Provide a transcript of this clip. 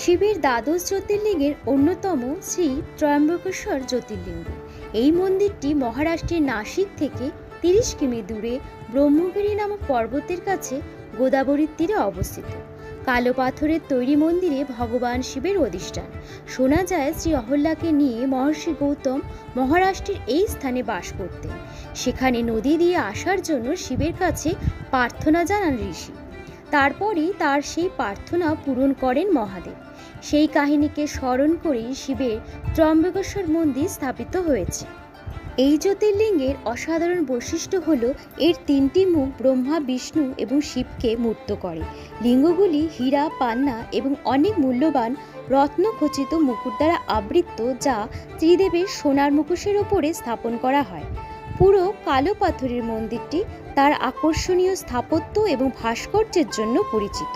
শিবের দ্বাদশ জ্যোতির্লিঙ্গের অন্যতম শ্রী ত্রয়ম্বকেশ্বর জ্যোতির্লিঙ্গ। এই মন্দিরটি মহারাষ্ট্রের নাসিক থেকে 30 কিমি দূরে ব্রহ্মগিরি নামক পর্বতের কাছে গোদাবরীর তীরে অবস্থিত। কালো পাথরের তৈরি মন্দিরে ভগবান শিবের অধিষ্ঠান। শোনা যায় শ্রী অহল্যাকে নিয়ে মহর্ষি গৌতম মহারাষ্ট্রের এই স্থানে বাস করতেন। সেখানে নদী দিয়ে আসার জন্য শিবের কাছে প্রার্থনা জানান ঋষি। তারপরই তার সেই প্রার্থনা পূরণ করেন মহাদেব। সেই কাহিনীকে স্মরণ করেই শিবের ত্রয়ম্বকেশ্বর মন্দির স্থাপিত হয়েছে। এই জ্যোতির্লিঙ্গের অসাধারণ বৈশিষ্ট্য হল এর 3টি মুখ ব্রহ্মা, বিষ্ণু এবং শিবকে মূর্ত করে। লিঙ্গগুলি হীরা, পান্না এবং অনেক মূল্যবান রত্নখচিত মুকুট দ্বারা আবৃত, যা ত্রিদেবের সোনার মুখোশের ওপরে স্থাপন করা হয়। পুরো কালো পাথরের মন্দিরটি তার আকর্ষণীয় স্থাপত্য এবং ভাস্কর্যের জন্য পরিচিত।